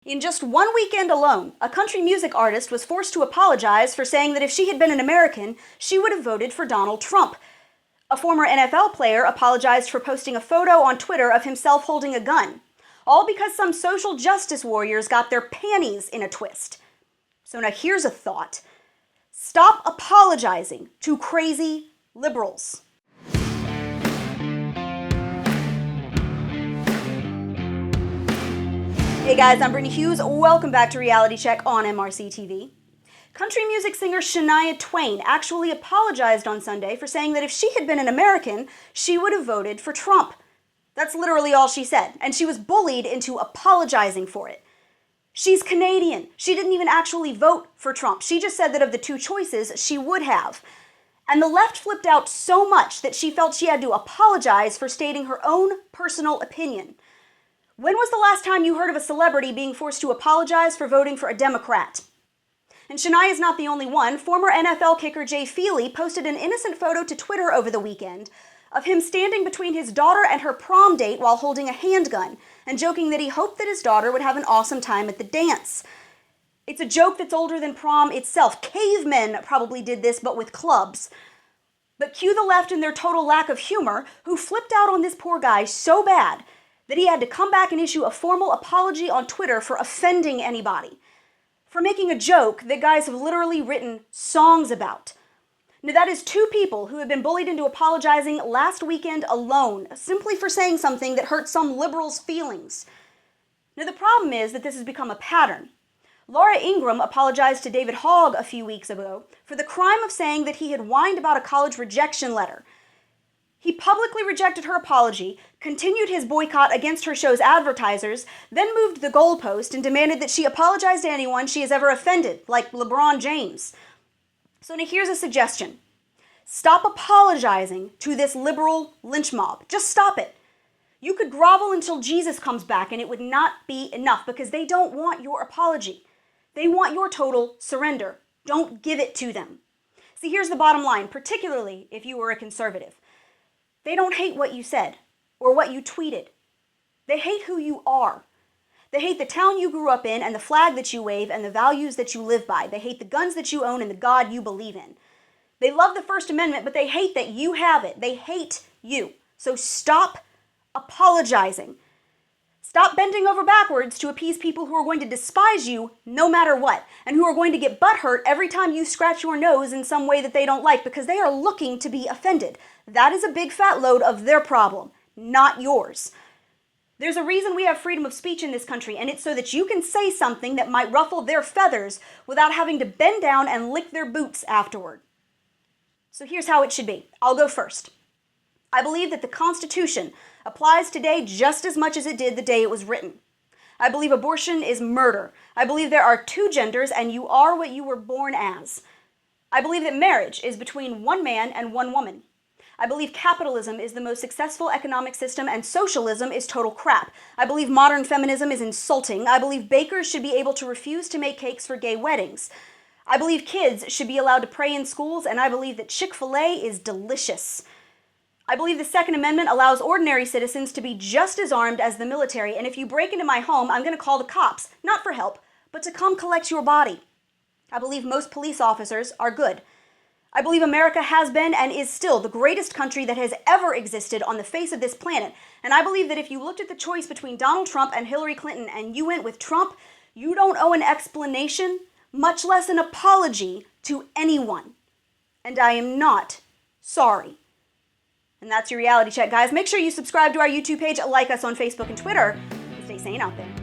In just one weekend alone, a country music artist was forced to apologize for saying that if she had been an American, she would have voted for Donald Trump. A former NFL player apologized for posting a photo on Twitter of himself holding a gun, all because some social justice warriors got their panties in a twist. So now here's a thought. Stop apologizing to crazy liberals. Hey guys, I'm Brittany Hughes. Welcome back to Reality Check on MRC-TV. Country music singer Shania Twain actually apologized on Sunday for saying that if she had been an American, she would have voted for Trump. That's literally all she said, and she was bullied into apologizing for it. She's Canadian. She didn't even actually vote for Trump. She just said that of the two choices, she would have. And the left flipped out so much that she felt she had to apologize for stating her own personal opinion. When was the last time you heard of a celebrity being forced to apologize for voting for a Democrat? And Shania is not the only one. Former NFL kicker Jay Feely posted an innocent photo to Twitter over the weekend of him standing between his daughter and her prom date while holding a handgun and joking that he hoped that his daughter would have an awesome time at the dance. It's a joke that's older than prom itself. Cavemen probably did this, but with clubs. But cue the left in their total lack of humor, who flipped out on this poor guy so bad that he had to come back and issue a formal apology on Twitter for offending anybody, for making a joke that guys have literally written songs about. Now that is two people who have been bullied into apologizing last weekend alone, simply for saying something that hurt some liberals' feelings. Now the problem is that this has become a pattern. Laura Ingraham apologized to David Hogg a few weeks ago for the crime of saying that he had whined about a college rejection letter. He publicly rejected her apology, continued his boycott against her show's advertisers, then moved the goalpost and demanded that she apologize to anyone she has ever offended, like LeBron James. So now here's a suggestion. Stop apologizing to this liberal lynch mob. Just stop it. You could grovel until Jesus comes back and it would not be enough because they don't want your apology. They want your total surrender. Don't give it to them. See, here's the bottom line, particularly if you were a conservative. They don't hate what you said or what you tweeted. They hate who you are. They hate the town you grew up in and the flag that you wave and the values that you live by. They hate the guns that you own and the God you believe in. They love the First Amendment, but they hate that you have it. They hate you. So stop apologizing. Stop bending over backwards to appease people who are going to despise you no matter what, and who are going to get butthurt every time you scratch your nose in some way that they don't like because they are looking to be offended. That is a big fat load of their problem, not yours. There's a reason we have freedom of speech in this country, and it's so that you can say something that might ruffle their feathers without having to bend down and lick their boots afterward. So here's how it should be. I'll go first. I believe that the Constitution applies today just as much as it did the day it was written. I believe abortion is murder. I believe there are two genders and you are what you were born as. I believe that marriage is between one man and one woman. I believe capitalism is the most successful economic system and socialism is total crap. I believe modern feminism is insulting. I believe bakers should be able to refuse to make cakes for gay weddings. I believe kids should be allowed to pray in schools, and I believe that Chick-fil-A is delicious. I believe the Second Amendment allows ordinary citizens to be just as armed as the military, and if you break into my home, I'm going to call the cops, not for help, but to come collect your body. I believe most police officers are good. I believe America has been and is still the greatest country that has ever existed on the face of this planet, and I believe that if you looked at the choice between Donald Trump and Hillary Clinton and you went with Trump, you don't owe an explanation, much less an apology, to anyone. And I am not sorry. And that's your reality check, guys. Make sure you subscribe to our YouTube page, like us on Facebook and Twitter, and stay sane out there.